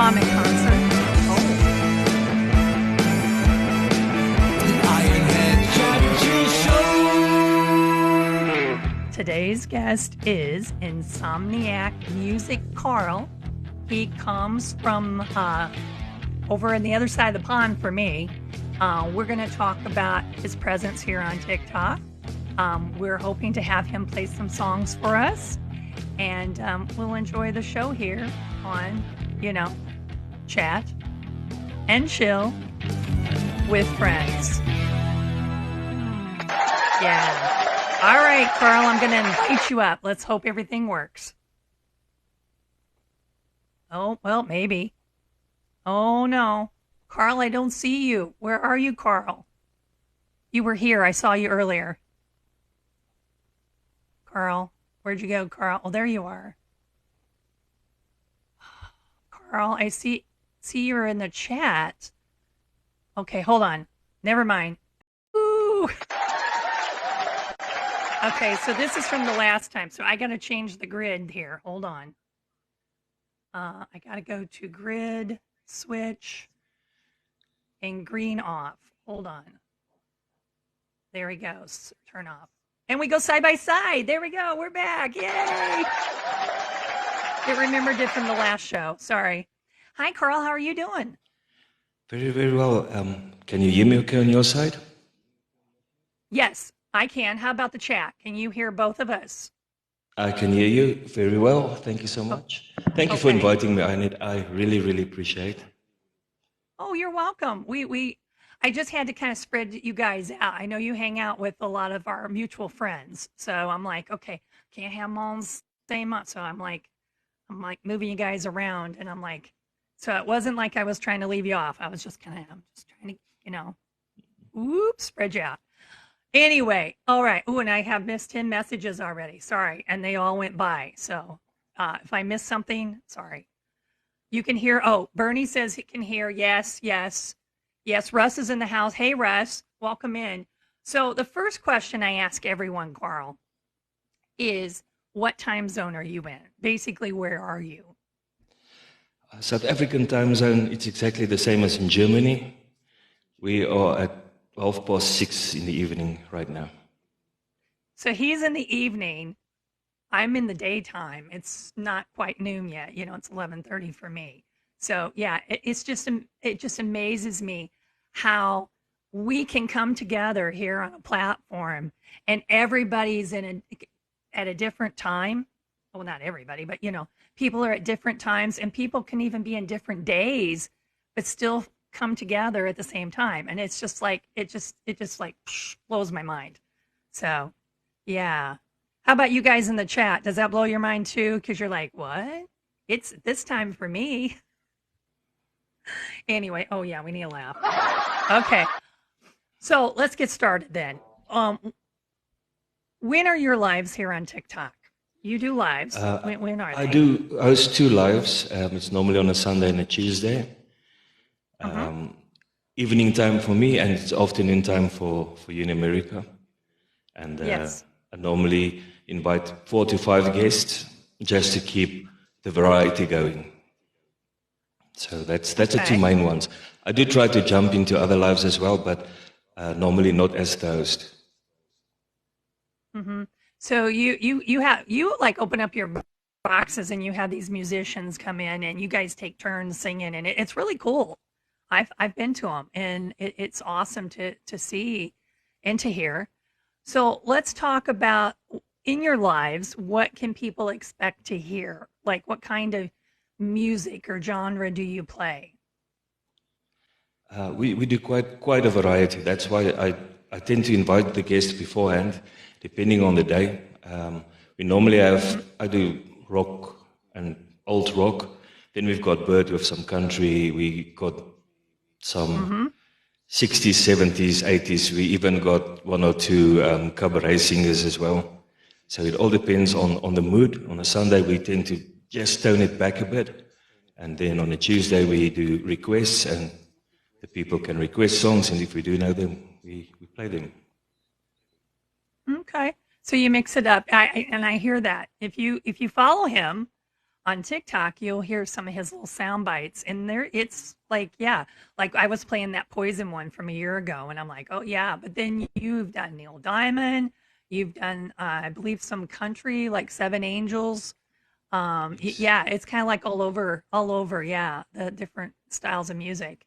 comic concert. Oh. Today's guest is Insomniac Music Carl. He comes from over on the other side of the pond for me. We're going to talk about his presence here on TikTok. We're hoping to have him play some songs for us. And we'll enjoy the show here on, chat and chill with friends. Yeah. All right, Carl, I'm going to invite you up. Let's hope everything works. Oh, well, maybe. Oh, no. Carl, I don't see you. Where are you, Carl? You were here. I saw you earlier. Carl, where'd you go, Carl? Oh, there you are. Carl, I see you're in the chat. Okay, hold on. Never mind. Ooh. Okay, so this is from the last time. So I got to change the grid here. Hold on. I got to go to grid, switch, and green off. Hold on. There he goes. Turn off. And we go side by side. There we go. We're back. Yay. It remembered it from the last show. Sorry. Hi, Carl. How are you doing? Very, very well. Can you hear me okay on your side? Yes, I can. How about the chat? Can you hear both of us? I can hear you very well. Thank you so much. Thank you for inviting me, Ainit. I really, really appreciate it. Oh, you're welcome. I just had to kind of spread you guys out. I know you hang out with a lot of our mutual friends. So I'm like, okay, can't have them all in the same month. So I'm like moving you guys around. And I'm like, so it wasn't like I was trying to leave you off. I was just kind of, I'm just trying to, spread you out. Anyway, all right. Oh, and I have missed 10 messages already. Sorry. And they all went by. So if I missed something, sorry. You can hear, Bernie says he can hear. Yes, yes. Yes, Russ is in the house. Hey, Russ, welcome in. So the first question I ask everyone, Carl, is what time zone are you in? Basically, where are you? South African time zone, it's exactly the same as in Germany. We are at 6:30 in the evening right now. So he's in the evening. I'm in the daytime. It's not quite noon yet. It's 11:30 for me. So yeah, it just amazes me how we can come together here on a platform and everybody's at a different time. Well, not everybody, but people are at different times and people can even be in different days, but still come together at the same time. And it's just like, it just like blows my mind. So yeah. How about you guys in the chat? Does that blow your mind too? Because you're like, what? It's this time for me. Anyway, oh yeah, we need a laugh. Okay. So let's get started then. When are your lives here on TikTok? You do lives. When are they? I do host 2 lives. It's normally on a Sunday and a Tuesday. Evening time for me, and it's afternoon time for you in America. And yes. I normally invite 4 to 5 guests just to keep the variety going. So that's the 2 main ones. I do try to jump into other lives as well, but normally not as the host. Mm-hmm. So you like open up your boxes and you have these musicians come in and you guys take turns singing, and it's really cool. I've been to them, and it's awesome to see and to hear. So let's talk about, in your lives, what can people expect to hear? Like, what kind of music or genre do you play? We do quite a variety. That's why I tend to invite the guests beforehand, depending on the day. We normally I do rock and old rock. Then we've got Bird with some country. We got some 60s, 70s, 80s. We even got 1 or 2 cabaret singers as well. So it all depends on the mood. On a Sunday, we tend to just tone it back a bit. And then on a Tuesday, we do requests, and the people can request songs. And if we do know them, we play them. Okay. So you mix it up. I hear that. If you follow him on TikTok, you'll hear some of his little sound bites, and there it's like, yeah, like I was playing that Poison one from a year ago, and I'm like, oh yeah. But then you've done Neil Diamond, you've done, I believe, some country like Seven Angels. Yes. Yeah, it's kind of like all over, yeah, the different styles of music.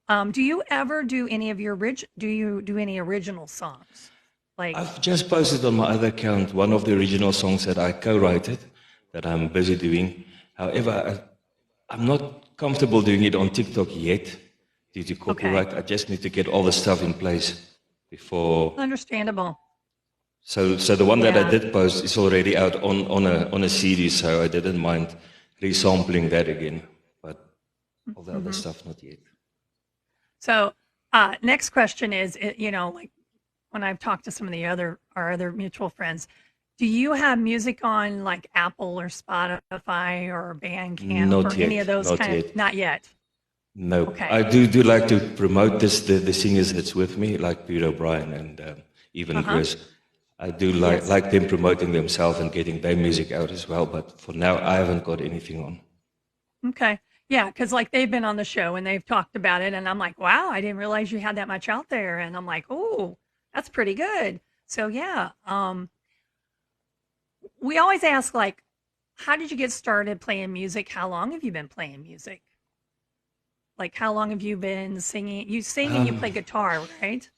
Do you ever do any of your do you do any original songs? Like, I've just posted on my other account one of the original songs that I co-wrote that I'm busy doing. However, I'm not comfortable doing it on TikTok yet due to okay, copyright. I just need to get all the stuff in place before. understandable. So the one that I Yeah. did post is already out on a CD, so I didn't mind resampling that again. But all the other Hmm. stuff not yet. So, next question is, like when I've talked to some of our other mutual friends, do you have music on like Apple or Spotify or Bandcamp or Not any of yet, those not kind of? yet. Not yet. No, Okay. I do like to promote the singers that's with me, like Peter O'Brien and even Uh-huh. Chris. I do Yes. like them promoting themselves and getting their music out as well. But for now, I haven't got anything on. Okay. Yeah, because like they've been on the show and they've talked about it, and I'm like, wow, I didn't realize you had that much out there, and I'm like, oh, that's pretty good. So yeah, we always ask like, how did you get started playing music? How long have you been playing music? Like, how long have you been singing? You sing and you Um, play guitar, right?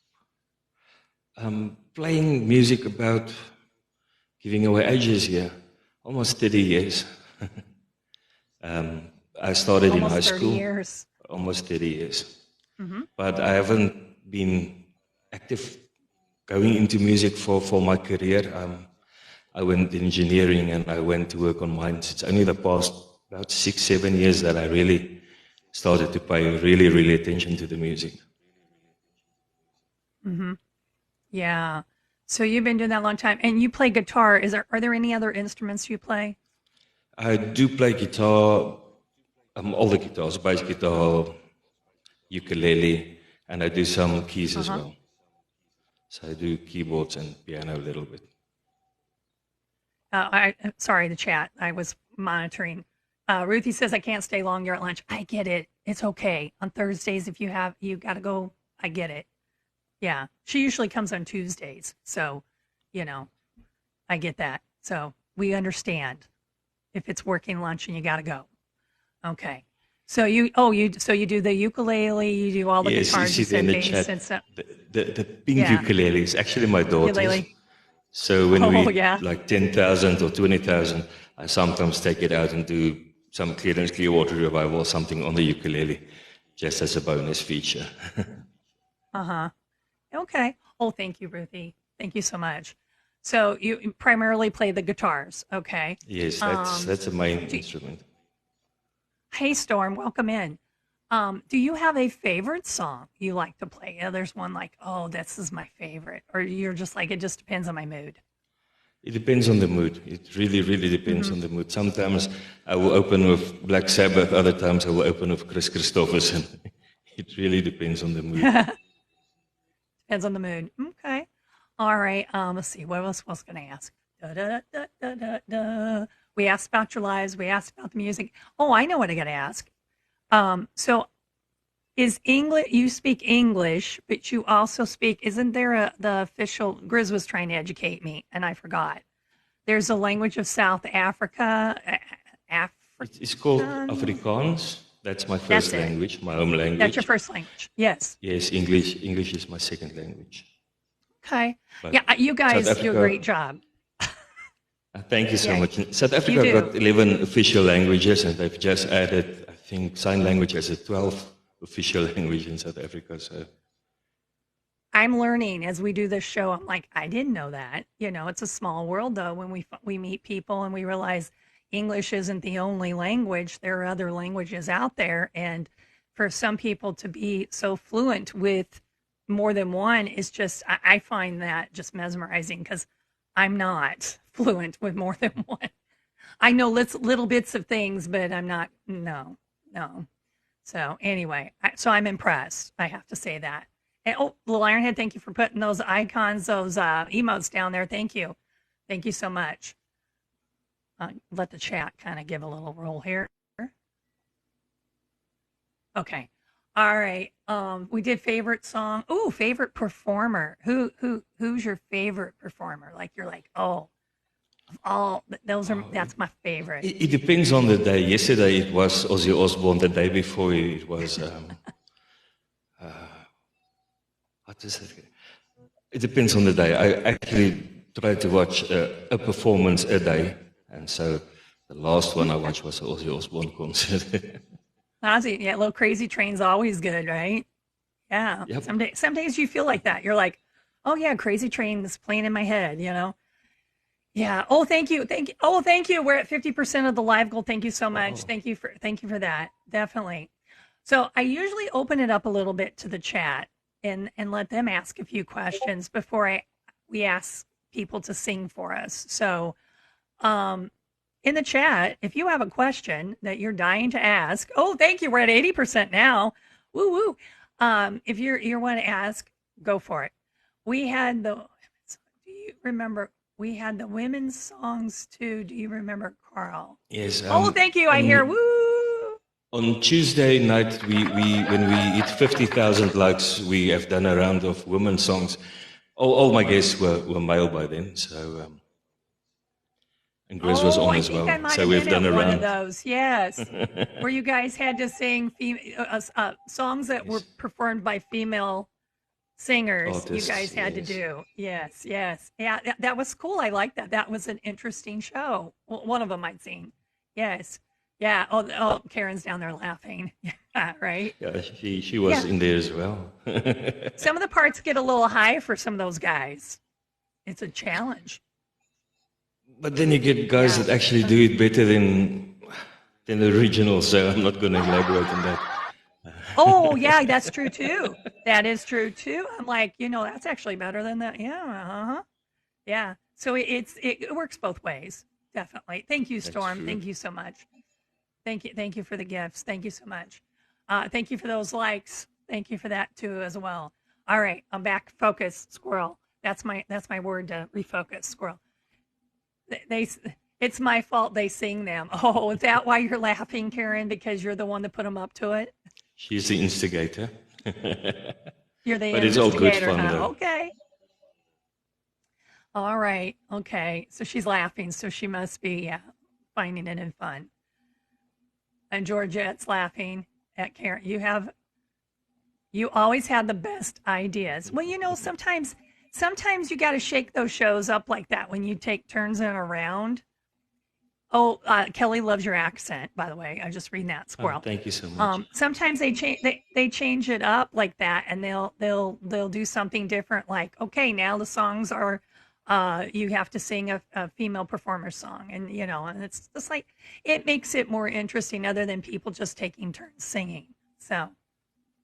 I'm playing music about giving away ages here, almost 30 years. I started in high Almost 30 school, years. almost 30 years. Hmm. But I haven't been active going into music for my career. I went engineering and I went to work on mines. It's only the past about 6, 7 years that I really started to pay really attention to the music. Hmm. Yeah. So you've been doing that a long time, and you play guitar. Are there any other instruments you play? I do play guitar, all the guitars, bass guitar, ukulele, and I do some keys as Uh-huh. well. So I do keyboards and piano a little bit. Sorry, the chat. I was monitoring. Ruthie says I can't stay long. You're at lunch. I get it. It's okay. On Thursdays, if you got to go, I get it. Yeah, she usually comes on Tuesdays, so you know I get that. So we understand if it's working lunch and you got to go. Okay. So you do the ukulele, you do all the Yes, you guitars. see You there in said the bass chat, and stuff. the pink Yeah, ukulele is actually my daughter's. ukulele. So when Oh we yeah. like 10,000 or 20,000, I sometimes take it out and do some Clearwater Revival or something on the ukulele, just as a bonus feature. Uh huh. Okay. Oh, thank you, Ruthie. Thank you so much. So you primarily play the guitars. Okay. Yes, Um, that's a main do, instrument. hey, Storm, welcome in. Do you have a favorite song you like to play? Yeah, there's one like, oh, this is my favorite, or you're just like, it just depends on my mood. It depends on the mood. It really depends Hmm. on the mood. Sometimes I will open with Black Sabbath, other times I will open with Chris Christopherson. It really depends on the mood. Depends on the mood. Okay. All right. Let's see. What else was going to ask? Da, da, da, da, da, da. We asked about your lives. We asked about the music. Oh, I know what I got to ask. So is English, you speak English, but you also speak, isn't there the official, Grizz was trying to educate me and I forgot. There's a language of South Africa, It's called African. Afrikaans. That's my That's first it. language, my home That's your language. first language. Yes. Yes, English. English is my second language. Okay. But Yeah, you South guys do a Africa, great job. thank you so Yeah, much. South you Africa do. got 11 official languages, and they've just added, I think, sign language as a 12th official language in South Africa. So I'm learning as we do this show. I'm like, I didn't know that. It's a small world though when we meet people and we realize English isn't the only language. There are other languages out there, and for some people to be so fluent with more than one is just I find that just mesmerizing because I'm not fluent with more than one. I know little bits of things, but I'm not. No, no. So anyway, so I'm impressed. I have to say that. And, oh, Little Ironhead, thank you for putting those icons, those emotes down there. Thank you so much. let the chat kind of give a little roll here. Okay. All right. We did favorite song. Ooh, favorite performer. Who's your favorite performer? Like you're like, oh, of all those are that's my favorite. It depends on the day. Yesterday it was Ozzy Osbourne. The day before it was what is it? It depends on the day. I actually try to watch a performance a day, and so the last one I watched was the Ozzy Osbourne concert. Ozzy, yeah, little crazy train's always good, right? Yeah. Yep. Some days you feel like that. You're like, oh yeah, crazy train is playing in my head, you know? Yeah. Oh, thank you. Thank you. Oh, thank you. We're at 50% of the live goal. Thank you so much. Wow. Thank you for that. Definitely. So I usually open it up a little bit to the chat and let them ask a few questions before we ask people to sing for us. So in the chat, if you have a question that you're dying to ask, oh, thank you. We're at 80% now. Woo woo. If you want to ask, go for it. We had do you remember? We had the women's songs too. Do you remember, Carl? Yes. Oh, thank you. I hear woo. On Tuesday night, we when we hit 50,000 likes, we have done a round of women's songs. All my guests were male by then, so and Grace was on I as think well. I might So have we've been done at a one of round. those. Yes, where you guys had to sing songs that were Yes. performed by female singers. You Artists, guys had to yes. do. Yes, yes, yeah. That was cool. I like that. That was an interesting show. One of them I'd seen. Yes, yeah. Oh, Karen's down there laughing. Yeah, right. Yeah, she was Yeah. in there as well. Some of the parts get a little high for some of those guys. It's a challenge. But then you get guys Yeah. that actually do it better than the original, so I'm not going to elaborate on that. Oh, yeah, that's true too. That is true too. I'm like, that's actually better than that. Yeah. Uh-huh. Yeah. So it works both ways. Definitely. Thank you, That's Storm. true. Thank you so much. Thank you. Thank you for the gifts. Thank you so much. Thank you for those likes. Thank you for that too as well. All right, I'm back. Focus, squirrel. That's my word to refocus, squirrel. They it's my fault they sing them. Oh, is that why you're laughing, Karen? Because you're the one that put them up to it? She's the instigator. You're the But it's all good instigator, fun, huh? though. Okay. All right. Okay. So she's laughing. So she must be, yeah, finding it in fun. And Georgette's laughing at Karen. You always have the best ideas. Well, sometimes you got to shake those shows up like that when you take turns in around. Oh, Kelly loves your accent, by the way. I just read that, Oh, squirrel. thank you so much. Sometimes they change it up like that, and they'll do something different. Like, okay, now the songs are, you have to sing a female performer song, and it's just like it makes it more interesting, other than people just taking turns singing. So,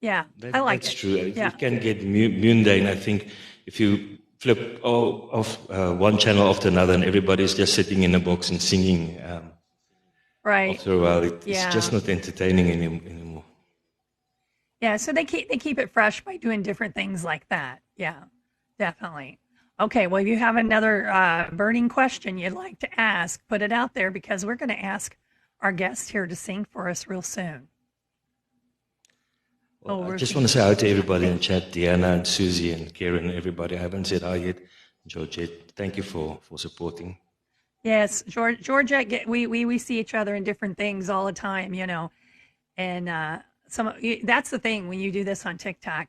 yeah, I like That's it. true. It, Yeah, it can get mundane, I think, if you flip off one channel after another and everybody's just sitting in a box and singing. right. After a while, it's just Yeah, not entertaining anymore. yeah. So they keep it fresh by doing different things like that. Yeah, definitely. Okay, well, if you have another burning question you'd like to ask, put it out there because we're going to ask our guest here to sing for us real soon. Well, Oh, I just want to Ruthie. say hi to everybody in Thank, chat, Deanna and Susie and Karen, everybody. I haven't said hi yet. Georgette, thank you for supporting. yes, Georgia. We see each other in different things all the time, and that's the thing when you do this on TikTok,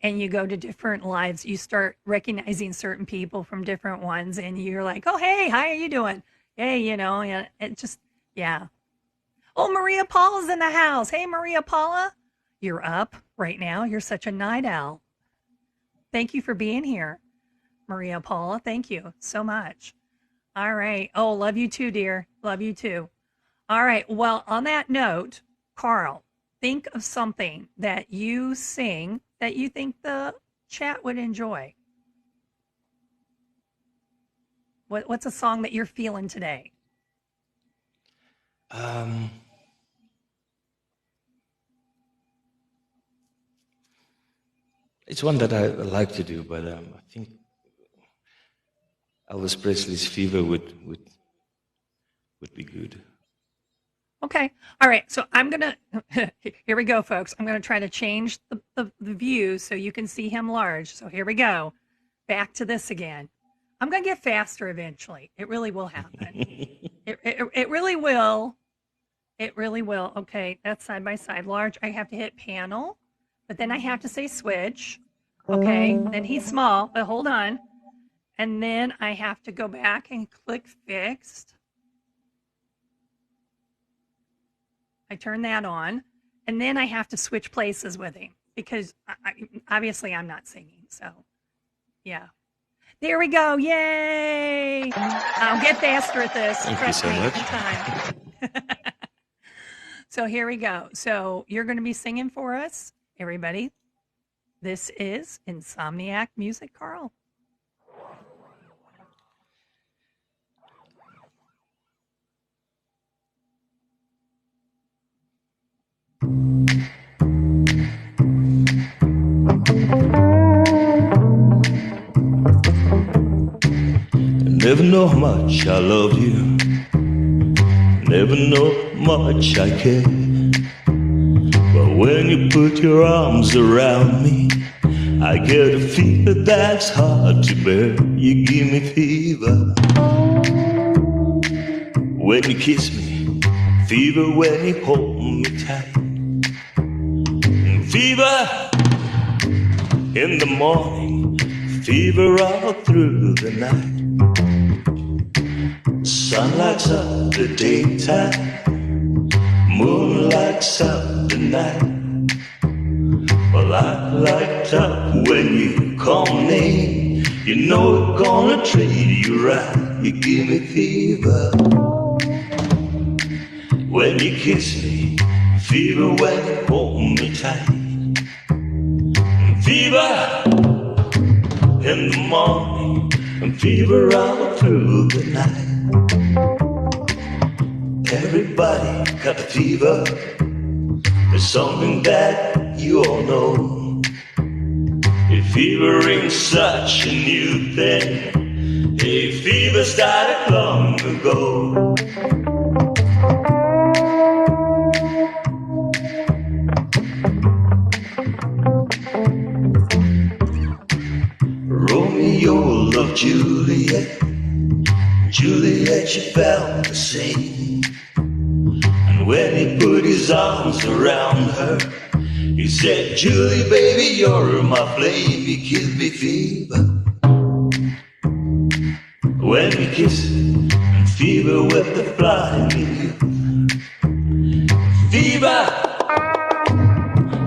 and you go to different lives, you start recognizing certain people from different ones, and you're like, oh hey, how are you doing? Hey, and it just yeah. Oh, Maria Paula's in the house. Hey, Maria Paula, you're up right now. You're such a night owl. Thank you for being here, Maria Paula. Thank you so much. All right. Oh, love you too, dear. Love you too. All right. Well, on that note, Carl, think of something that you sing that you think the chat would enjoy. What's a song that you're feeling today? Um, it's one that I like to do, but I think Elvis Presley's Fever would would be good. Okay. All right. So I'm going to, here we go, folks. I'm going to try to change the view so you can see him large. So here we go. Back to this again. I'm going to get faster eventually. It really will happen. It really will. It really will. Okay. That's side by side large. I have to hit panel, but then I have to say switch. Okay. Then he's small, but hold on. And then I have to go back and click fixed. I turn that on, and then I have to switch places with him because obviously I'm not singing. So, yeah. There we go. Yay! I'll get faster at this. Thank you Trust so me. much. In time. So here we go. So you're going to be singing for us, everybody. This is Insomniac Music, Carl. Never know how much I love you. Never know how much I care. But when you put your arms around me, I get a fever that's hard to bear. You give me fever when you kiss me, fever when you hold me tight, fever in the morning, fever all through the night. Sun lights up the daytime, moon lights up the night. Well, I light up when you call me. You know we're gonna treat you right. You give me fever when you kiss me, fever when you hold me tight, fever in the morning, and fever all through the night. Everybody got the fever. It's something that you all know. If fever ain't such a new thing, hey, fever started long ago. Romeo loved Juliet. Juliet, she found the same. And when he put his arms around her, he said, Julie, baby, you're my flame. You give me fever when we kiss, and fever with the flying in you. Fever,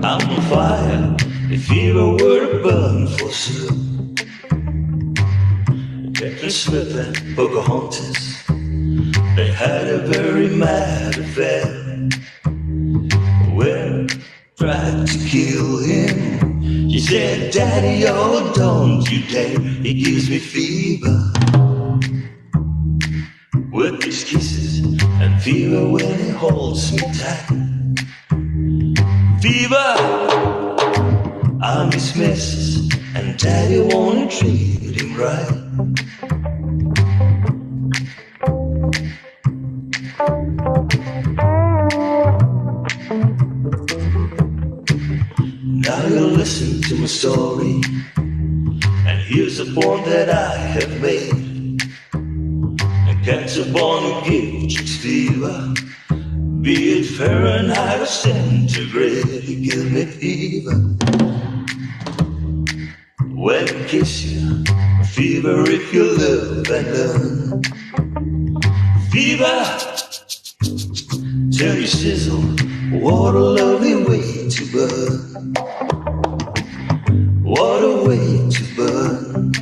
I'm on fire. If fever were to burn for sure. Captain Smith and Pocahontas, they had a very mad affair. When tried to kill him, she said, Daddy, oh, don't you dare. He gives me fever with his kisses, and fever when he holds me tight. Fever, I'm his missus, and Daddy won't treat him right. Now you'll listen to my story, and here's a poem that I have made. And cats are born to give chicks fever, be it Fahrenheit or centigrade. You give me fever when I kiss you, fever if you live and learn. Fever till you sizzle, what a lovely way to burn. What a way to burn.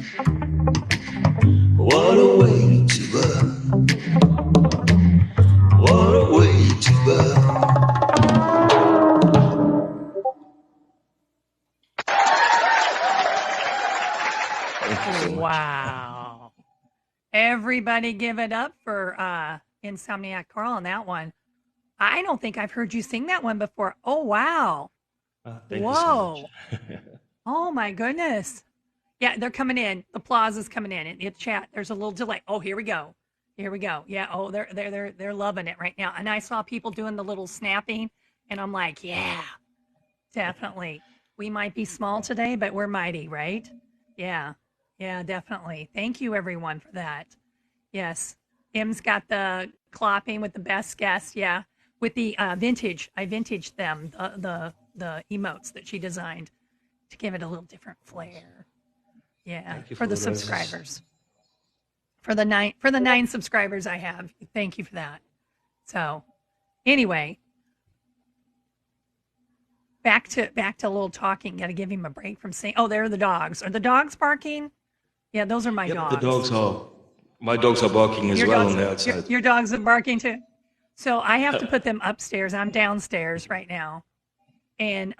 What a way to burn. What a way to burn. Thank you so much. Wow. Everybody give it up for Insomniac Carl on that one. I don't think I've heard you sing that one before. Oh, wow. Thank Whoa. you so much. Oh, my goodness. Yeah, they're coming in. The applause is coming in the chat. There's a little delay. Oh, here we go. Here we go. Yeah. Oh, they're loving it right now. And I saw people doing the little snapping, and I'm like, yeah, definitely. We might be small today, but we're mighty, right? Yeah. Yeah, definitely. Thank you, everyone, for that. Yes. M's got the clopping with the best guess. Yeah. With the vintage, I vintaged them, the emotes that she designed to give it a little different flair. Yeah. Thank you For for the the roses. subscribers. For the nine subscribers I have. Thank you for that. So anyway, back to a little talking. Got to give him a break from saying, "Oh, there are the dogs. Are the dogs barking?" Yeah, those are my Yep, the dogs. dogs are. My dogs are barking as Your well on dogs, the your, outside. your dogs are barking too. So I have to put them upstairs. I'm downstairs right now, and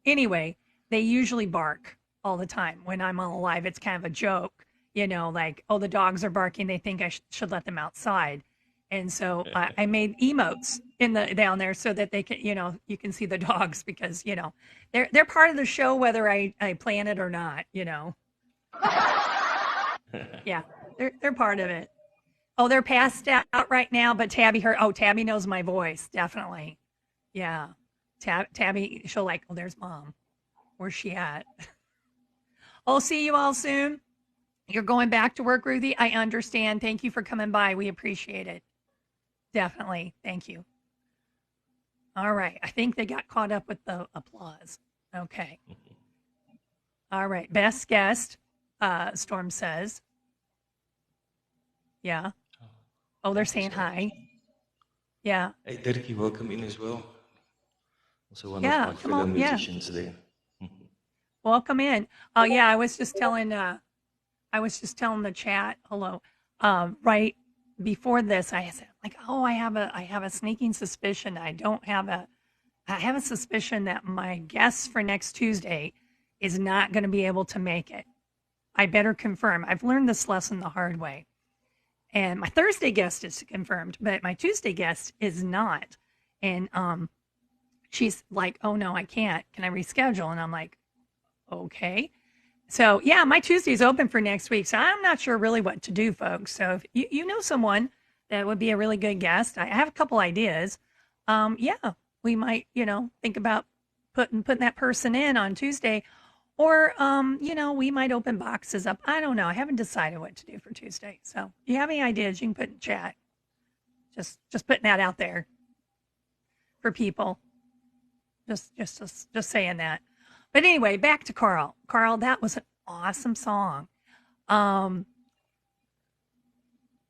anyway, they usually bark all the time when I'm on live. It's kind of a joke, like, oh, the dogs are barking. They think I should let them outside. And so I made emotes in the down there so that they can, you can see the dogs because, they're part of the show whether I plan it or not. Yeah, they're part of it. Oh, they're passed out right now, but Tabby heard. Oh, Tabby knows my voice, definitely. Yeah, Tabby, she'll like. Oh, there's mom. Where's she at? I'll see you all soon. You're going back to work, Ruthie. I understand. Thank you for coming by. We appreciate it. Definitely. Thank you. All right. I think they got caught up with the applause. Okay. All right. Best guest, Storm says. Yeah. Oh, they're Thank you saying so much. hi. Yeah. Hey, Dirkie, welcome in as well. Also one of Yeah. my Come fellow on. Yeah. musicians there. Welcome in. Oh, yeah. I was just telling the chat, hello, right before this, I said, like, oh, I have a sneaking suspicion. I have a suspicion that my guest for next Tuesday is not going to be able to make it. I better confirm. I've learned this lesson the hard way. And my Thursday guest is confirmed, but my Tuesday guest is not. And she's like, oh no, I can't. Can I reschedule? And I'm like, okay. So yeah, my Tuesday's open for next week. So I'm not sure really what to do, folks. So if you know someone that would be a really good guest, I have a couple ideas. Yeah, we might, think about putting that person in on Tuesday. Or we might open boxes up. I don't know. I haven't decided what to do for Tuesday. So if you have any ideas, you can put in chat. Just putting that out there for people. Just saying that. But anyway, back to Carl. Carl, that was an awesome song. Um,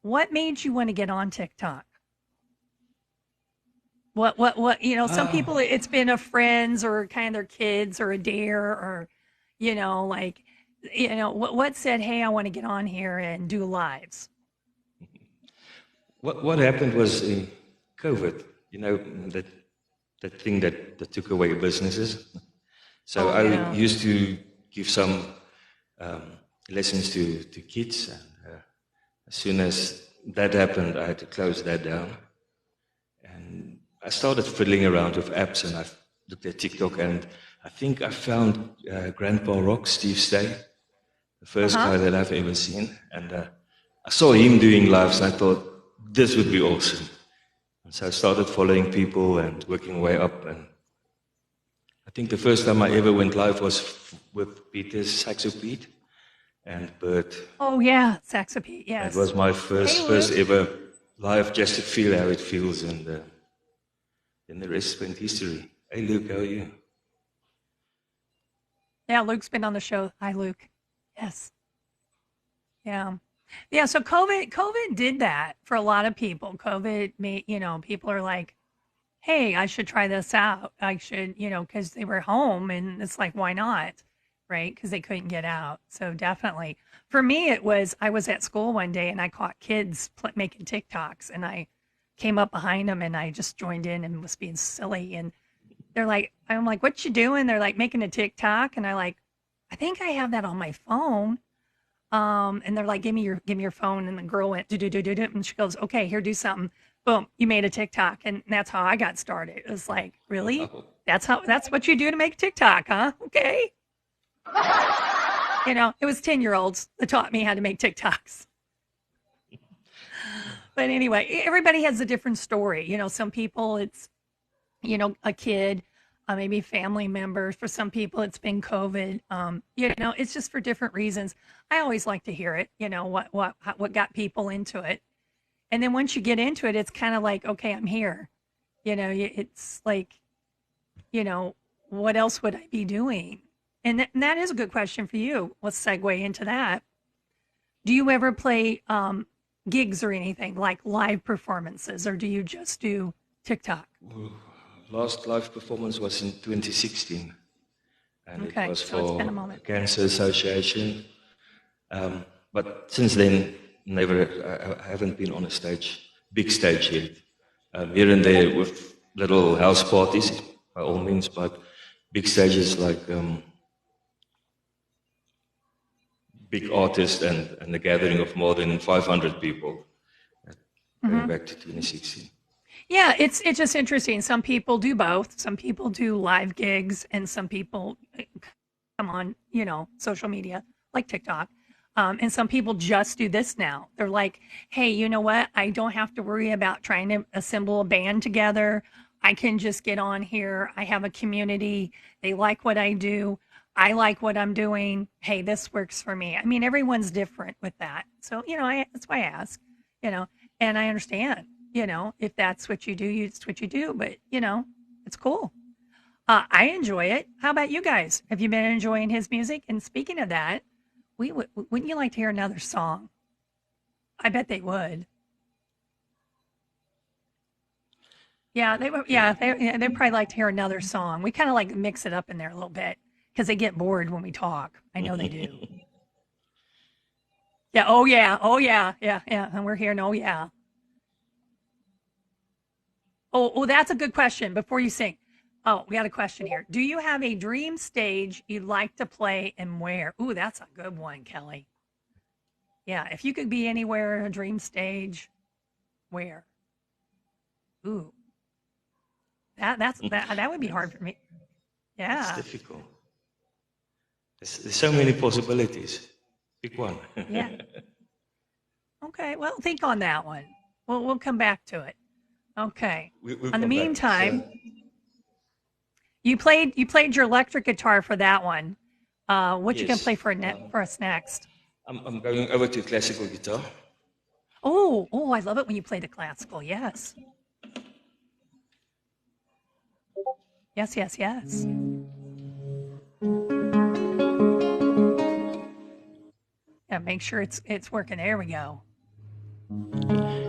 what made you want to get on TikTok? What, some Ah, people, it's been a friends or kind of their kids or a dare or, like, what said, hey, I want to get on here and do lives. what happened was COVID, that, that thing that took away businesses. So Oh, I yeah. used to give some um, lessons to kids. And as soon as that happened, I had to close that down. And I started fiddling around with apps and I looked at TikTok and I think I found Grandpa Rock, Steve Stay, the first Uh-huh. guy that I've ever seen. And I saw him doing lives and I thought, this would be awesome. And so I started following people and working way up. And I think the first time I ever went live was with Peter's Saxo Pete and Bert. Oh, yeah. Saxopede. That Yes. was my Hey, first Luke. ever live just to feel how it feels. And then the rest went history. Hey, Luke, how are you? Yeah, Luke's been on the show. Hi, Luke. Yes. Yeah. Yeah, so COVID did that for a lot of people. COVID made, people are like, "Hey, I should try this out. I should, because they were home and it's like, why not?" Right? Because they couldn't get out. So definitely. For me, I was at school one day and I caught kids making TikToks and I came up behind them and I just joined in and was being silly and I'm like, "What you doing?" They're like making a TikTok and I think I have that on my phone. And they're like, give me your phone. And the girl went, do, do, do, do, do. And she goes, okay, here, do something. Boom, you made a TikTok. And that's how I got started. It was like, really? Wow. That's what you do to make TikTok, huh? Okay. It was 10-year-olds that taught me how to make TikToks. But anyway, everybody has a different story. Some people it's, a kid, maybe family members. For some people, it's been COVID. It's just for different reasons. I always like to hear it. What got people into it, and then once you get into it, it's kind of like, okay, I'm here. It's like, what else would I be doing? And that is a good question for you. Let's segue into that. Do you ever play gigs or anything like live performances, or do you just do TikTok? Last live performance was in 2016, and Okay, it was so it's been a for moment. Cancer Association. But since then, I haven't been on a stage, big stage yet. Here and there with little house parties, by all means, but big stages like big artists and a gathering of more than 500 people, going back to 2016. Yeah, it's just interesting. Some people do both. Some people do live gigs, and some people come on, social media like TikTok. And some people just do this now. They're like, hey, you know what? I don't have to worry about trying to assemble a band together. I can just get on here. I have a community. They like what I do. I like what I'm doing. Hey, this works for me. I mean, everyone's different with that. So, that's why I ask, and I understand, if that's what you do, it's what you do. But, it's cool. I enjoy it. How about you guys? Have you been enjoying his music? And speaking of that, wouldn't you like to hear another song? I bet they would. Yeah, they would. Yeah, they'd probably like to hear another song. We kind of like mix it up in there a little bit because they get bored when we talk. I know they do. Yeah. Oh yeah. Oh yeah. Yeah. Yeah. And we're hearing. Oh yeah. Oh, that's a good question. Before you sing, oh, we got a question here. Do you have a dream stage you'd like to play and where? Ooh, that's a good one, Kelly. Yeah, if you could be anywhere, a dream stage, where? Ooh, that would be hard for me. It's Yeah, difficult. There's so many possibilities. Pick one. yeah. Okay, well, think on that one. We'll come back to it. Okay. We'll In the come back. meantime, you played your electric guitar for that one. What you gonna Yes. play for us next? I'm going over to classical guitar. Oh, I love it when you play the classical. Yes. Yes, yes, yes. Yeah, make sure it's working. There we go.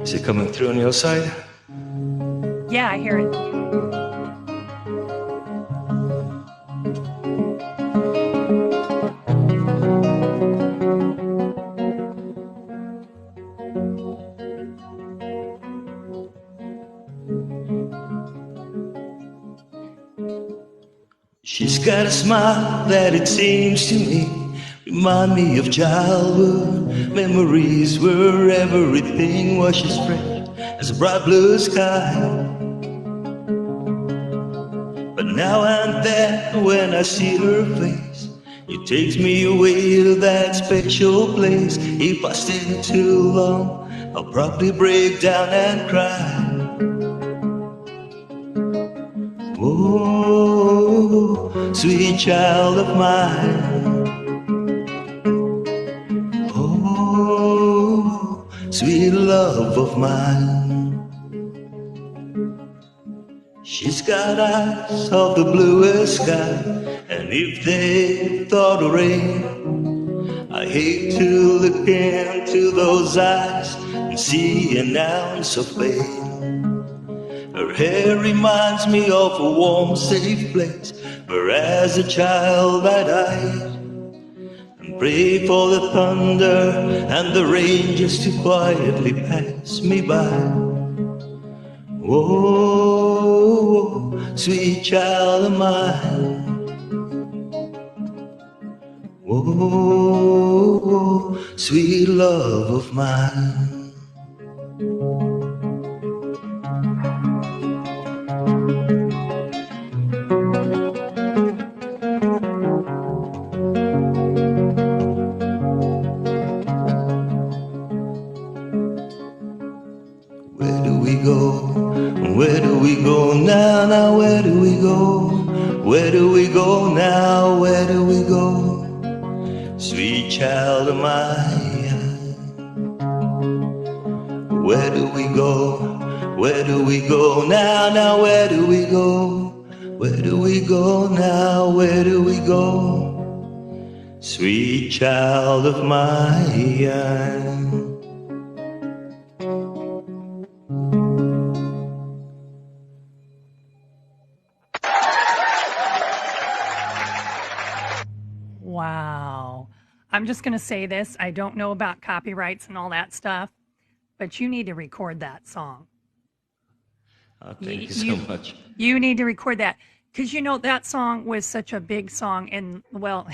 Is it coming through on your side? Yeah, I hear it. She's got a smile that it seems to me remind me of childhood memories where everything was just fresh as a bright blue sky. But now and then when I see her face, it takes me away to that special place. If I stay too long, I'll probably break down and cry. Oh, sweet child of mine. Oh, sweet love of mine. She's got eyes of the bluest sky, and if they thought of rain, I hate to look into those eyes and see an ounce of pain. Her hair reminds me of a warm, safe place where as a child I died and prayed for the thunder and the rain just to quietly pass me by. Oh, sweet child of mine. Oh, sweet love of mine. now? Where do we go? Where do we go now? Where do we go? Sweet child of mine. Where do we go? Where do we go now? Now where do we go? Where do we go now? Where do we go? Sweet child of mine. Wow. I'm just going to say this. I don't know about copyrights and all that stuff, but you need to record that song. Thank you so much. You need to record that because that song was such a big song. And well,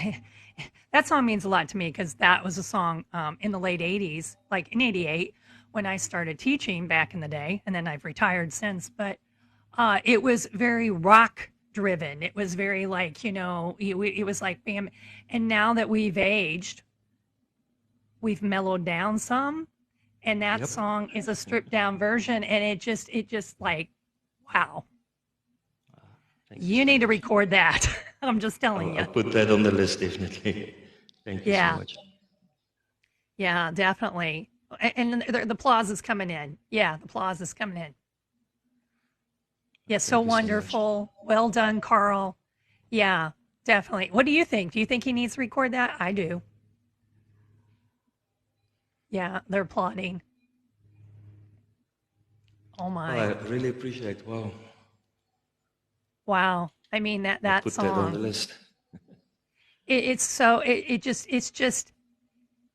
that song means a lot to me because that was a song in the late 80s, like in 88 when I started teaching back in the day. And then I've retired since. But it was very rock driven. It was very like, it was like bam. And now that we've aged, we've mellowed down some. And that song is a stripped down version. And it just like, wow. You need to record that. I'm just telling you. I'll put that on the list, definitely. Thank you so much. Yeah, definitely. And the applause is coming in. Yeah, the applause is coming in. Yeah, so wonderful. Well done, Carl. Yeah, definitely. What do you think? Do you think he needs to record that? I do. Yeah, they're applauding. Oh my. I really appreciate it. Wow. Wow. I mean that Put song. that on the list. It's just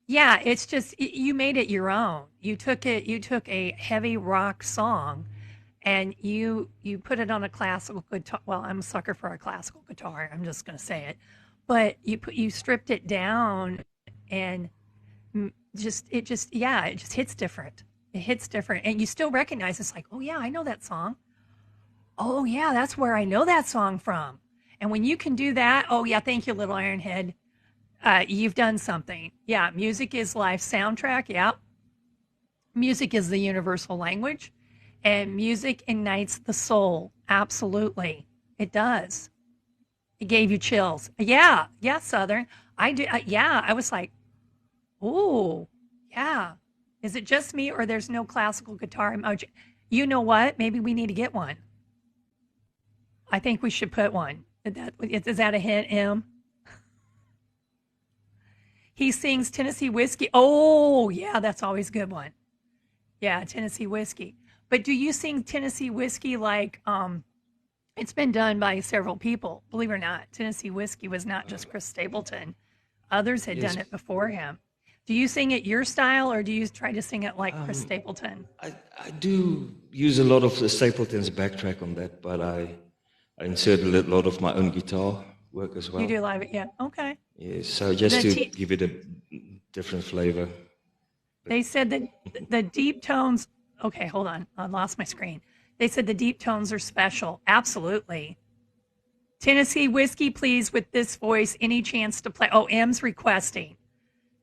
you made it your own. You took a heavy rock song and you put it on a classical guitar. Well, I'm a sucker for a classical guitar. I'm just going to say it. But you stripped it down and it just hits different. It hits different. And you still recognize it's like, "Oh yeah, I know that song. Oh yeah, that's where I know that song from." And when you can do that, oh yeah, thank you, Little Ironhead. You've done something. Yeah, music is life soundtrack. Yeah. Music is the universal language, and music ignites the soul. Absolutely. It does. It gave you chills. Yeah. Yeah, Southern. I do. Yeah. I was like, ooh, yeah. Is it just me or there's no classical guitar emoji? You know what? Maybe we need to get one. I think we should put one. Is that a hint, M? He sings Tennessee Whiskey. Oh, yeah, that's always a good one. Yeah, Tennessee Whiskey. But do you sing Tennessee Whiskey like it's been done by several people, believe it or not. Tennessee Whiskey was not just Chris Stapleton. Others had done it before him. Do you sing it your style or do you try to sing it like Chris Stapleton? I do use a lot of the Stapleton's backtrack on that, but I insert a lot of my own guitar work as well. You do live it, yeah. Okay. Yes, so just to give it a different flavor. They said that the deep tones, okay, hold on. I lost my screen. They said the deep tones are special. Absolutely. Tennessee Whiskey, please, with this voice, any chance to play? Oh, M's requesting.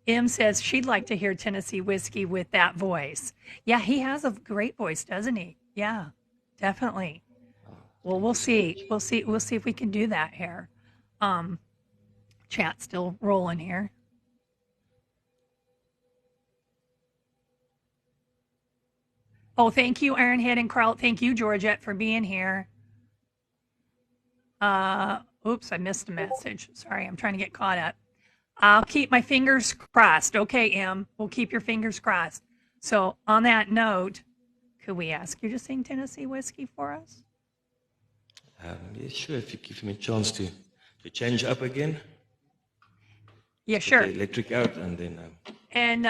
M says she'd like to hear Tennessee Whiskey with that voice. Yeah, he has a great voice, doesn't he? Yeah, definitely. Well, we'll see. We'll see if we can do that here. Chat's still rolling here. Oh, thank you, Ironhead and Carl. Thank you, Georgette, for being here. Oops, I missed a message. Sorry, I'm trying to get caught up. I'll keep my fingers crossed. Okay, M, we'll keep your fingers crossed. So on that note, could we ask you to sing Tennessee Whiskey for us? Yeah, sure, if you give me a chance to change up again. Yeah, sure. Put the electric out and then... And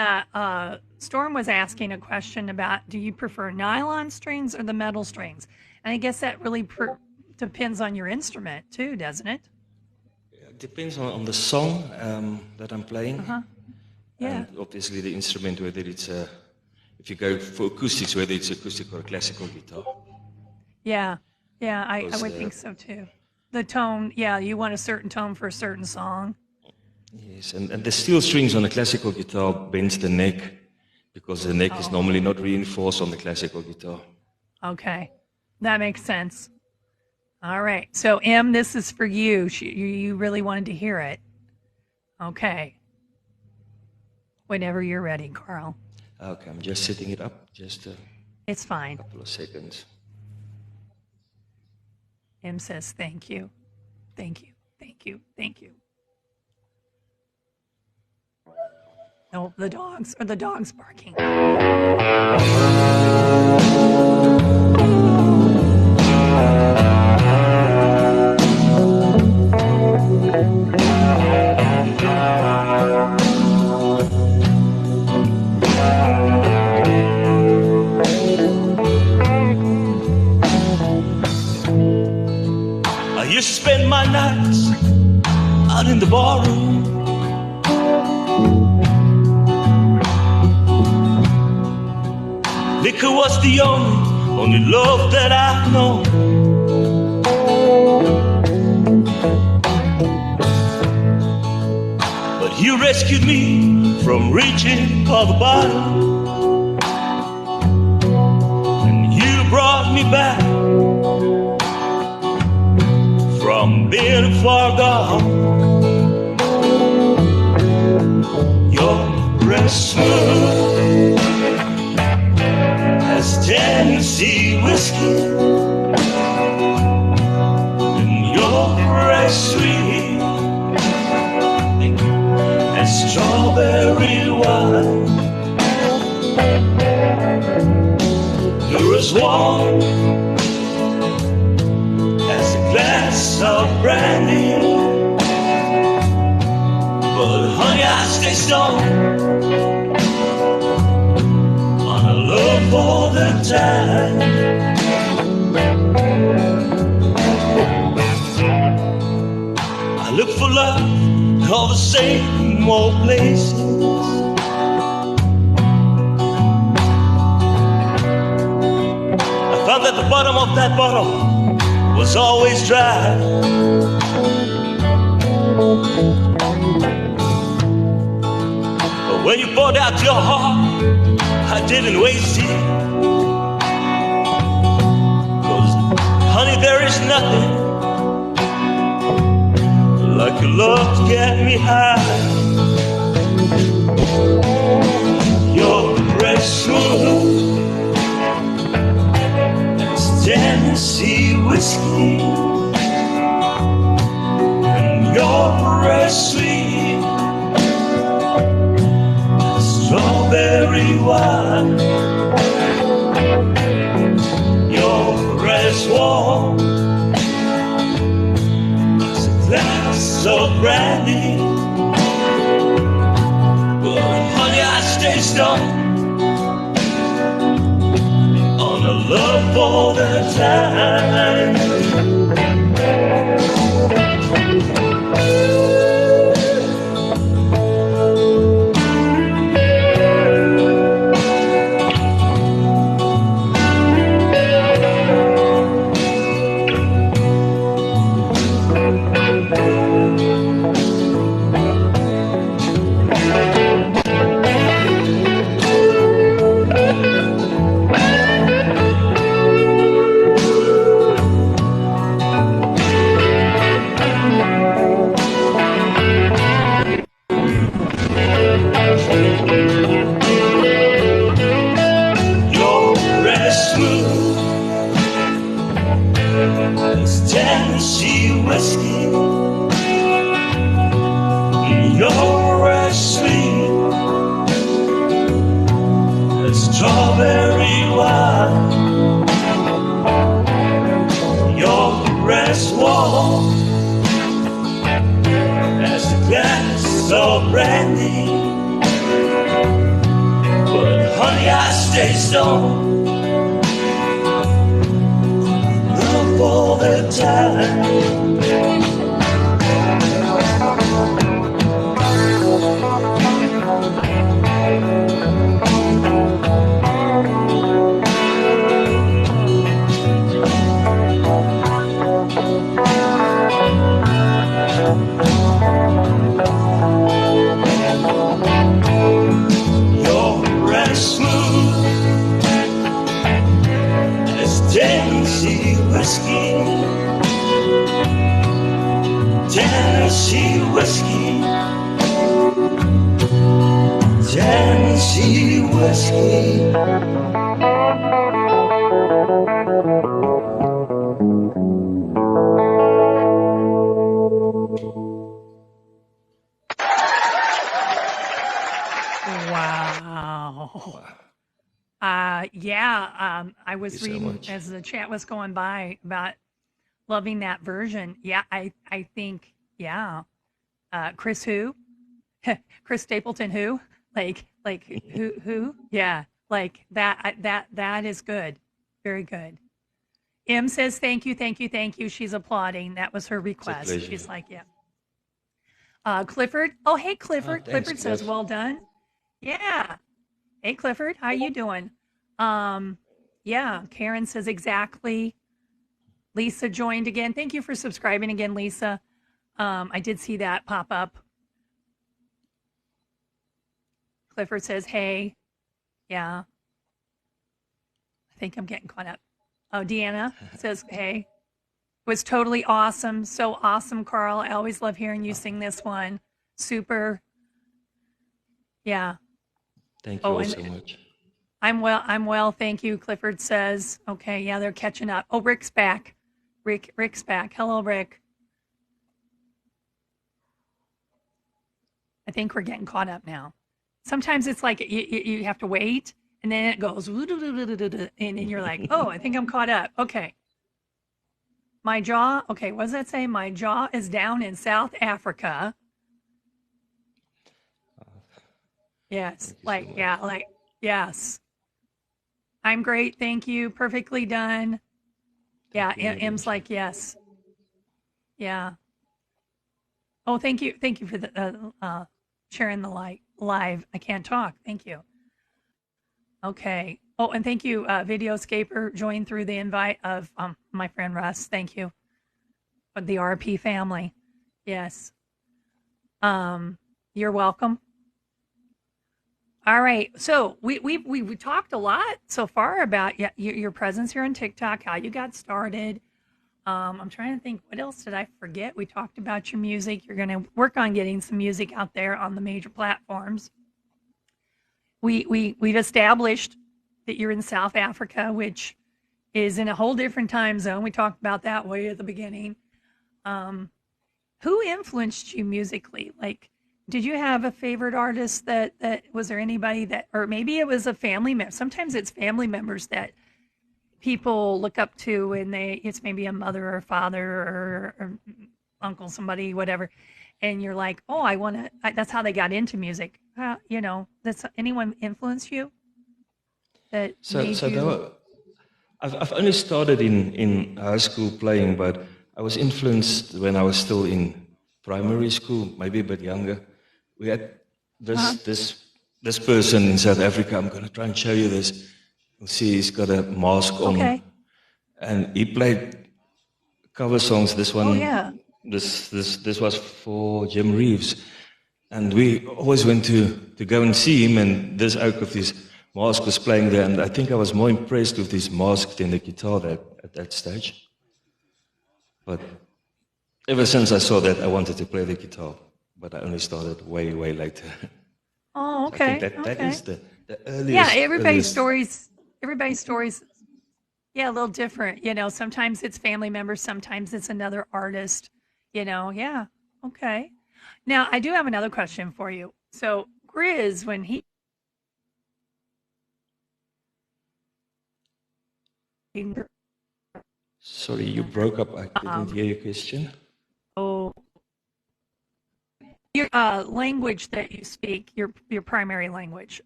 Storm was asking a question about, do you prefer nylon strings or the metal strings? And I guess that really depends on your instrument too, doesn't it? It depends on the song that I'm playing. Yeah. And obviously the instrument, whether it's if you go for acoustics, whether it's acoustic or a classical guitar. Yeah, yeah, I would think so too. The tone, yeah, you want a certain tone for a certain song. Yes, and the steel strings on a classical guitar bends the neck because the neck is normally not reinforced on the classical guitar. Okay, that makes sense. All right. So, M, this is for you. You really wanted to hear it. Okay. Whenever you're ready, Carl. Okay, I'm just setting it up. Just a It's fine. couple of seconds. M says thank you. Thank you. Thank you. Thank you. Oh, the dogs barking. I used to spend my nights out in the barroom. Liquor was the only love that I've known. But you rescued me from reaching for the bottom, and you brought me back from being far gone. Your breast smooth as Tennessee whiskey, and your breast sweet as strawberry wine. You're as warm as a glass of brandy, but honey, I stay stoned on a love all the time. I look for love in all the same old places. I found that the bottom of that bottle was always dry. But when you poured out your heart, I didn't waste it. 'Cause honey, there is nothing like your love to get me high. Your breath smooth as Tennessee whiskey, and your breath sweet as strawberry wine. Your breath warm as a glass of brandy, but honey, I stay stoned on a love all the time. Tennessee whiskey, you're as sweet as strawberry wine. Your breast warm as a glass of brandy, but honey, I stay stoned all the time. Your breath smooth as Tennessee whiskey, whiskey, Tennessee whiskey. Wow. I was reading as the chat was going by about loving that version. Yeah, I think, yeah. Chris who? Chris Stapleton who? Like who? Yeah, like that is good. Very good. M says thank you, thank you, thank you. She's applauding. That was her request. She's like, yeah. Clifford. Oh, hey Clifford. Thanks, Clifford says, well done. Yeah. Hey Clifford, how you doing? Yeah, Karen says exactly. Lisa joined again. Thank you for subscribing again, Lisa. I did see that pop up. Clifford says, hey. Yeah. I think I'm getting caught up. Oh, Deanna says, hey. It was totally awesome. So awesome, Carl. I always love hearing you sing this one. Super. Yeah. Thank you all so much. I'm well, thank you, Clifford says. Okay, yeah, they're catching up. Oh, Rick's back. Rick's back. Hello, Rick. I think we're getting caught up now. Sometimes it's like you have to wait, and then it goes, and then you're like, oh, I think I'm caught up. Okay. My jaw, okay, what does that say? My jaw is down in South Africa. Yes, like, yeah, like, yes. I'm great, thank you. Perfectly done. Yeah, M's like, yes. Yeah. Oh, thank you. Thank you for the sharing the live. I can't talk. Thank you. Okay. Oh, and thank you, Videoscaper, joined through the invite of my friend Russ. Thank you. The RP family. Yes. You're welcome. All right. So we talked a lot so far about your presence here on TikTok, how you got started. I'm trying to think, what else did I forget? We talked about your music. You're going to work on getting some music out there on the major platforms. We've established that you're in South Africa, which is in a whole different time zone. We talked about that way at the beginning. Who influenced you musically? Like, did you have a favorite artist that was there anybody that, or maybe it was a family member? Sometimes it's family members that people look up to, and it's maybe a mother or father or uncle, somebody, whatever. And you're like, oh, that's how they got into music. That's anyone influence you that made you? I've only started in high school playing, but I was influenced when I was still in primary school, maybe a bit younger. We had this person in South Africa. I'm going to try and show you this. You'll see he's got a mask on. Okay. And he played cover songs. This one, oh, yeah. This was for Jim Reeves. And we always went to go and see him, and this oak of his mask was playing there. And I think I was more impressed with his mask than the guitar at that stage. But ever since I saw that, I wanted to play the guitar. But I only started way, way later. Oh, okay. So I think that is the earliest. Yeah, everybody's stories, yeah, a little different. Sometimes it's family members, sometimes it's another artist, yeah. Okay. Now, I do have another question for you. So, Grizz, when he Sorry, you broke up. I didn't hear your question. Oh, your language that you speak, your primary language.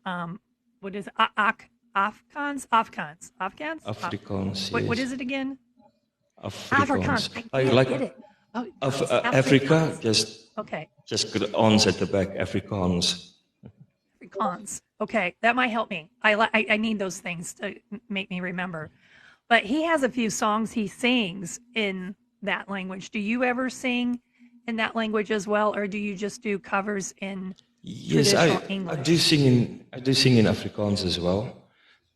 What is it? Afghans? Afrikaans. What is it again? Afrikaans. I like get it. Oh, Africa, okay. Just put ons at the back, Afrikaans. Afrikaans. Okay, that might help me. I need those things to make me remember. But he has a few songs he sings in that language. Do you ever sing in that language as well, or do you just do covers in traditional English? I do sing in Afrikaans as well,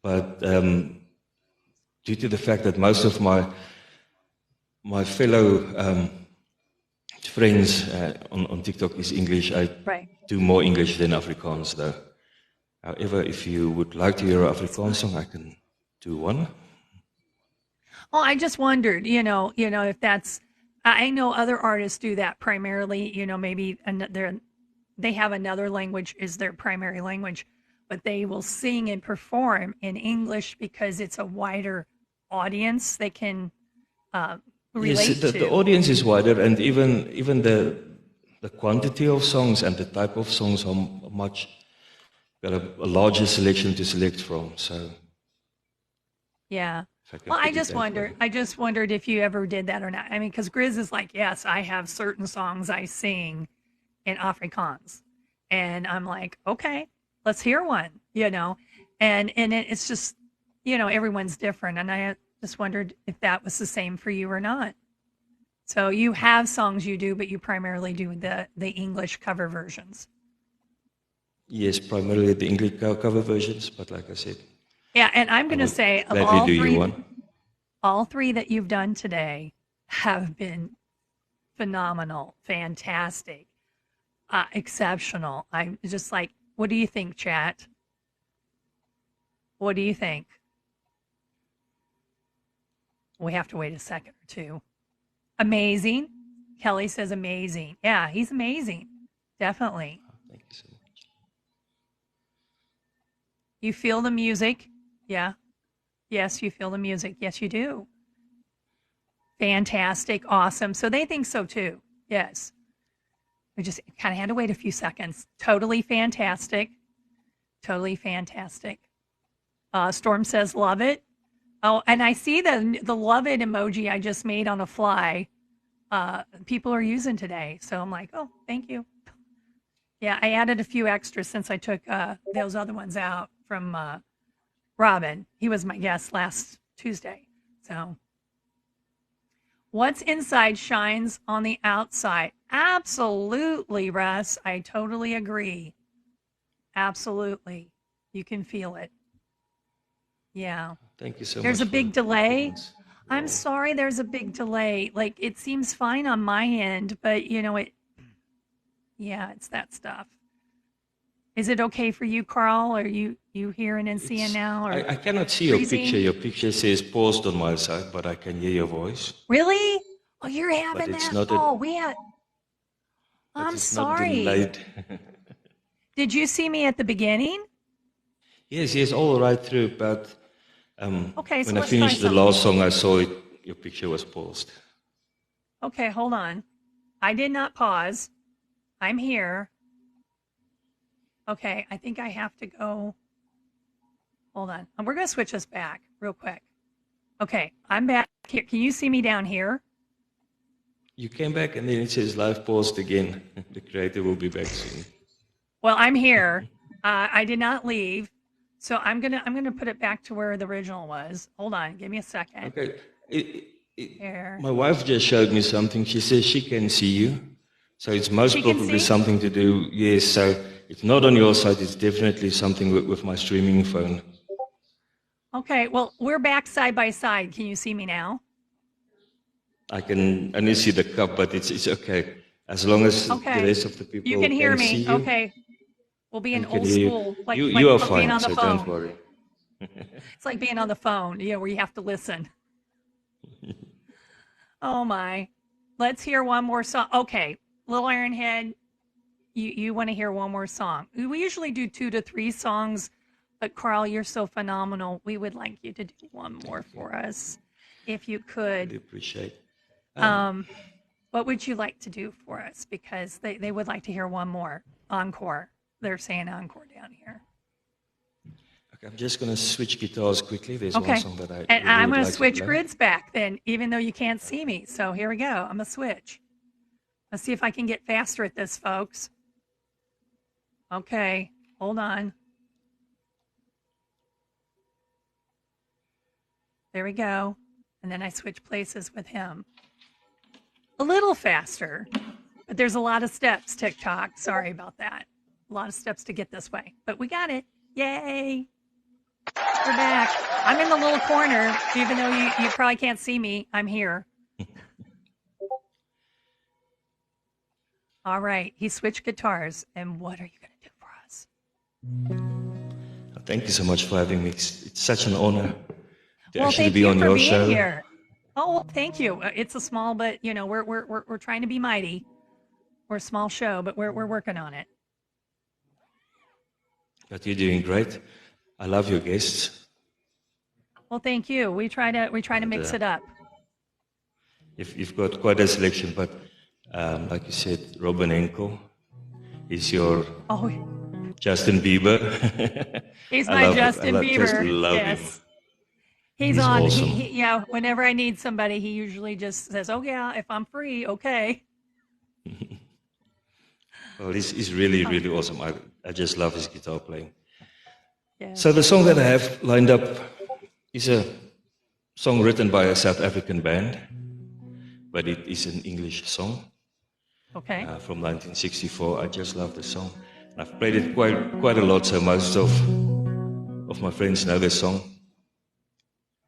but due to the fact that most of my fellow friends on TikTok is English. I Right. do more English than Afrikaans, though. However, if you would like to hear an Afrikaans song, I can do one. Well, I just wondered, if that's. I know other artists do that primarily. Maybe they have another language is their primary language, but they will sing and perform in English because it's a wider audience they can relate Yes, the to. audience is wider, and even the quantity of songs and the type of songs are much got a larger selection to select from. So, Yeah. if I can Well, put it that way. I just wondered if you ever did that or not. I mean, because Grizz is like, yes, I have certain songs I sing in Afrikaans, and I'm like, okay, let's hear one. And it's just, everyone's different, and I just wondered if that was the same for you or not. So you have songs you do, but you primarily do the English cover versions. Yes, primarily the English cover versions, but like I said, Yeah, and I'm I going to would say of gladly do you one. all three that you've done today have been phenomenal, fantastic, exceptional. I'm just like, what do you think, chat? What do you think? We have to wait a second or two. Amazing. Kelly says amazing. Yeah, he's amazing. Definitely. Thank you so much. You feel the music. Yeah. Yes, you feel the music. Yes, you do. Fantastic. Awesome. So they think so too. Yes. We just kind of had to wait a few seconds. Totally fantastic. Totally fantastic. Storm says, love it. Oh, and I see the love it emoji I just made on a fly. People are using today. So I'm like, oh, thank you. Yeah, I added a few extras since I took those other ones out from Robin. He was my guest last Tuesday. So what's inside shines on the outside. Absolutely, Russ. I totally agree. Absolutely. You can feel it. Yeah. Thank you so There's much a for big the delay. compliments. I'm sorry there's a big delay. Like it seems fine on my end, but it's that stuff. Is it okay for you, Carl? Are you hearing and seeing now? Or I cannot see your freezing? picture. Your picture says paused on my side, but I can hear your voice. Really? Oh, you're But having it's that? not Oh, we had. but I'm it's not sorry. delayed. Did you see me at the beginning? Yes, all right through. But Okay, so when I let's try finished the something. last song, I saw it. Your picture was paused. Okay, hold on. I did not pause. I'm here. Okay, I think I have to go. Hold on. We're going to switch this back real quick. Okay, I'm back here. Can you see me down here? You came back, and then it says live paused again. The creator will be back soon. Well, I'm here. I did not leave. So I'm gonna put it back to where the original was. Hold on, give me a second. Okay. Here. My wife just showed me something. She says she can see you. So it's most She can probably see? something to do, yes. So it's not on your side. It's definitely something with my streaming phone. Okay, well, we're back side by side. Can you see me now? I can only see the cup, but it's okay. As long as the Okay. rest of the people You can hear see me. you Okay. We'll be in and can old hear you. school, like You are being fine, on the so phone. don't worry. It's like being on the phone, where you have to listen. Oh my. Let's hear one more song. Okay, Little Ironhead, you want to hear one more song. We usually do 2 to 3 songs, but Carl, you're so phenomenal. We would like you to do one more for us, if you I could. really appreciate. What would you like to do for us? Because they would like to hear one more encore. They're saying encore down here. Okay, I'm just going to switch guitars quickly. There's one Okay. song that I And really I'm would going to like switch play. grids back then, even though you can't see me. So here we go. I'm going to switch. Let's see if I can get faster at this, folks. Okay. Hold on. There we go. And then I switch places with him. A little faster, but there's a lot of steps, TikTok. Sorry about that. A lot of steps to get this way, but we got it. Yay. We're back. I'm in the little corner, even though you probably can't see me. I'm here. All right. He switched guitars. And what are you going to do for us? Thank you so much for having me. It's such an honor to Well, actually thank be you on for your being show. here. Oh, well, thank you. It's a small, but we're trying to be mighty. We're a small show, but we're working on it. But you're doing great. I love your guests. Well, thank you. We try to And mix it up. you've got quite a selection, but like you said, Robin Henkel is your Oh, Justin Bieber. he's my Justin Just Bieber. love him. Yes. He's He's on. awesome. Yeah. Whenever I need somebody, he usually just says, "Oh yeah, if I'm free, okay." Well, he's really, really awesome. I just love his guitar playing. So Yes. the song that I have lined up is a song written by a South African band, but it is an English song Okay. from 1964. I just love the song. I've played it quite a lot, so most of my friends know the song.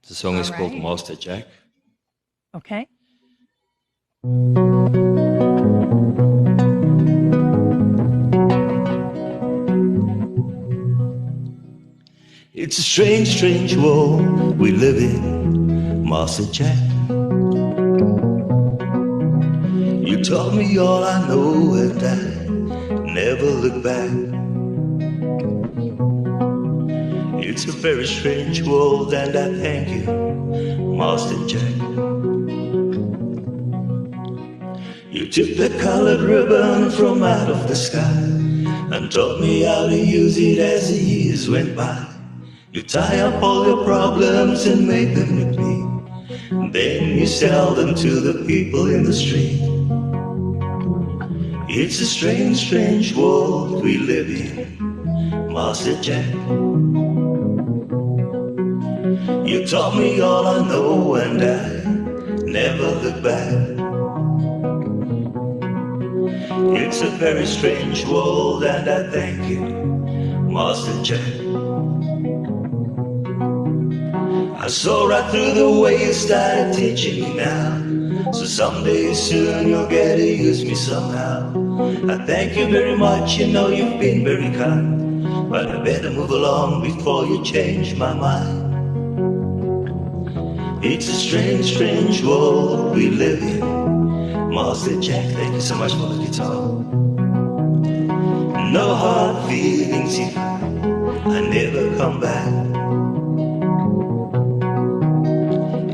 The song All is called right. Master Jack. Okay. It's a strange, strange world we live in, Master Jack. You taught me all I know and I never look back. It's a very strange world and I thank you, Master Jack. You took the colored ribbon from out of the sky and taught me how to use it as the years went by. You tie up all your problems and make them with me. Then you sell them to the people in the street. It's a strange, strange world we live in, Master Jack. You taught me all I know and I never look back. It's a very strange world and I thank you, Master Jack. I saw right through the way you started teaching me now. So someday soon you'll get to use me somehow. I thank you very much, you know you've been very kind. But I better move along before you change my mind. It's a strange, strange world we live in, Master Jack. Thank you so much for the guitar. No hard feelings if I never come back.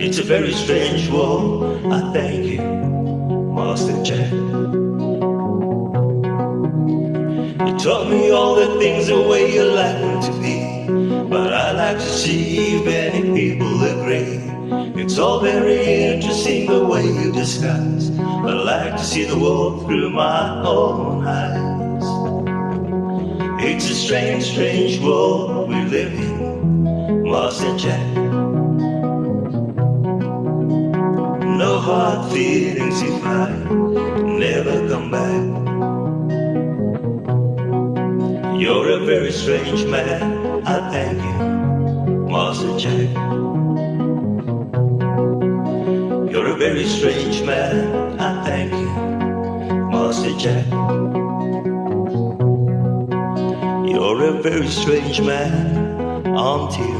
It's a very strange world, I thank you, Master Jack. You taught me all the things the way you like them to be, but I like to see if any people agree. It's all very interesting the way you discuss, but I like to see the world through my own eyes. It's a strange, strange world we live in, Master Jack. No hard feelings if I never come back. You're a very strange man, I thank you, Master Jack. You're a very strange man, I thank you, Master Jack. You're a very strange man, aren't you,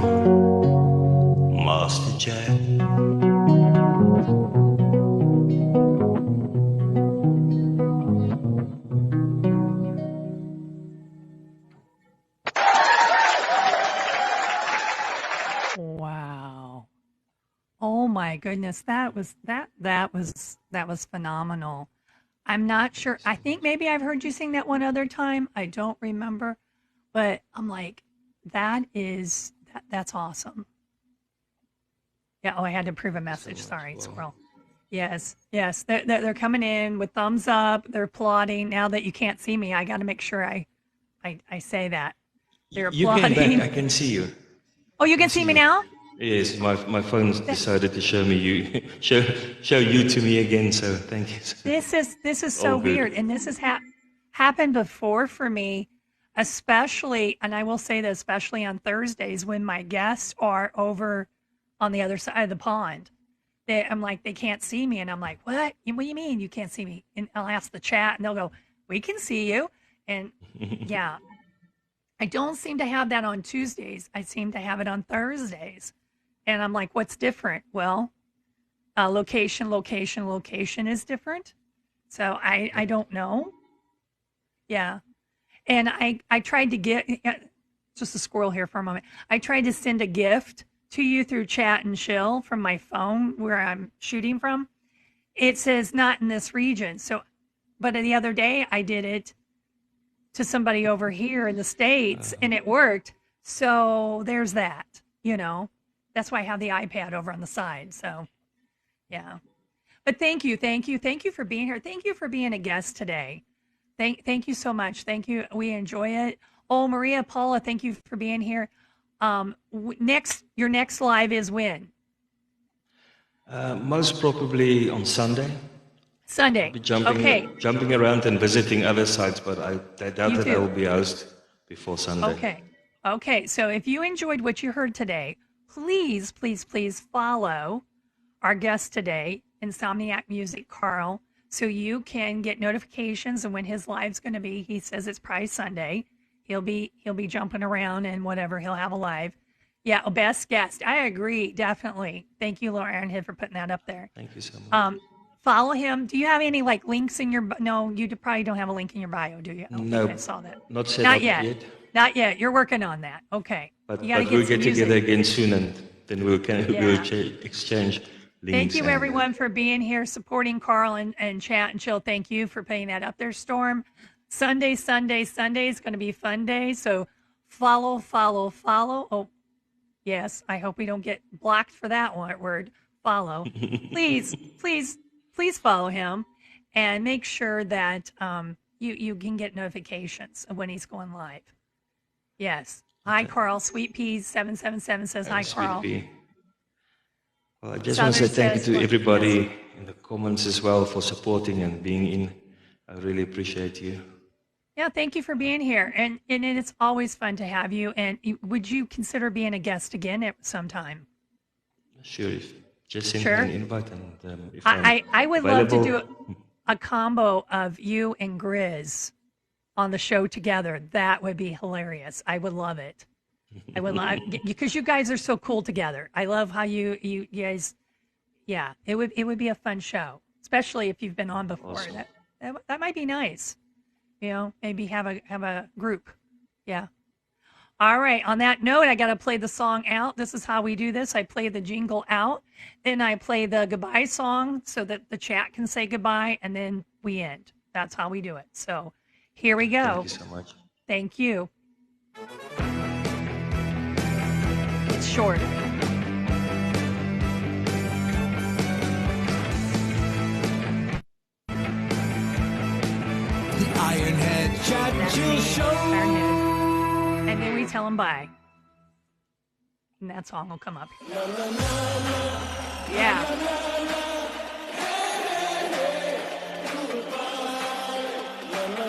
Master Jack? Wow. Oh my goodness. That was phenomenal. I'm not sure. I think maybe I've heard you sing that one other time. I don't remember, but I'm like, that's awesome. Yeah. Oh, I had to approve a So message. much. Sorry, Wow. squirrel. Yes, yes. They're coming in with thumbs up. They're applauding. Now that you can't see me, I got to make sure I say that. They're You came back, applauding. I can see you. Oh, you I can can see see me you. now? Yes, my phone decided to show me you, show you to me again. So thank you. This is All so weird, good. and this has happened before for me, especially, and I will say that especially on Thursdays when my guests are over on the other side of the pond. I'm like, they can't see me, and I'm like, what? What do you mean you can't see me? And I'll ask the chat, and they'll go, we can see you. And yeah, I don't seem to have that on Tuesdays. I seem to have it on Thursdays. And I'm like, what's different? Well, location is different. So I don't know. Yeah. And I tried to get just a squirrel here for a moment. I tried to send a gift to you through chat and chill from my phone where I'm shooting from. It says not in this region. So, but the other day I did it to somebody over here in the States and it worked. So there's that, that's why I have the iPad over on the side. So yeah, but thank you for being here. Thank you for being a guest today. Thank you so much. Thank you. We enjoy it. Oh, Maria Paula, thank you for being here. Your next live is when? Most probably on Sunday. Sunday. I'll be jumping around and visiting other sites, but I doubt that I will be host before Sunday. Okay. So if you enjoyed what you heard today, please follow our guest today, Insomniac Music Carl, so you can get notifications of when his live's going to be. He says it's probably Sunday. He'll be jumping around and whatever. He'll have a live. Yeah, best guest. I agree, definitely. Thank you, Laura Ironhead, for putting that up there. Thank you so much. Follow him. Do you have any links in your? No, you probably don't have a link in your bio, do you? No, I saw that. Not set up yet. Not yet. You're working on that. Okay. But we'll get together again soon, and then we'll exchange links. Thank you, everyone, for being here, supporting Carl and Chat and Chill. Thank you for putting that up there, Storm. Sunday is going to be fun day. So follow. Oh, yes. I hope we don't get blocked for that word. Follow. Please follow him and make sure that you can get notifications of when he's going live. Yes. Hi, Carl. Sweet Peas 777 says hi, Carl. Pea. Well, I just want to say thank you to everybody in the comments as well for supporting and being in. I really appreciate you. Yeah, thank you for being here. And it's always fun to have you. And would you consider being a guest again at some time? Sure. Just send me an invite. And if I would love to do a combo of you and Grizz on the show together. That would be hilarious. I would love it. I would love because you guys are so cool together. I love how you guys. Yeah, it would be a fun show, especially if you've been on before. Awesome. That might be nice. Maybe have a group. Yeah. All right. On that note, I got to play the song out. This is how we do this. I play the jingle out, then I play the goodbye song so that the chat can say goodbye, and then we end. That's how we do it. So here we go. Thank you so much. Thank you. It's short. The Ironhead Chat and Chill Show. And then we tell them bye. And that song will come up. Yeah.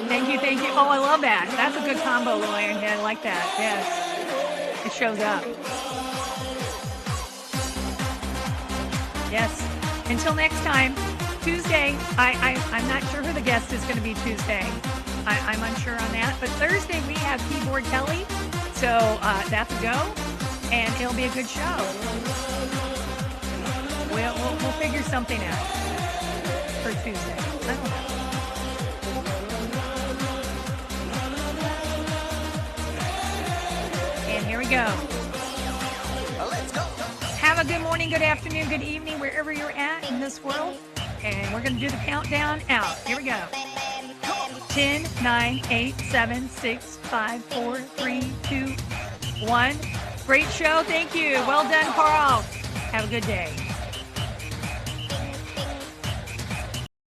Thank you. Oh, I love that. That's a good combo, Little Ironhead. I like that. Yes. It shows up. Yes. Until next time, Tuesday, I'm not sure who the guest is going to be Tuesday. I'm unsure on that. But Thursday, we have Keyboard Kelly. So that's a go. And it'll be a good show. We'll figure something out for Tuesday. I don't know. And here we go. Let's go. Have a good morning, good afternoon, good evening, wherever you're at in this world. And we're going to do the countdown out. Here we go. 10, 9, 8, 7, 6, 5, 4, 3, 2, 1. Great show. Thank you. Well done, Carl. Have a good day.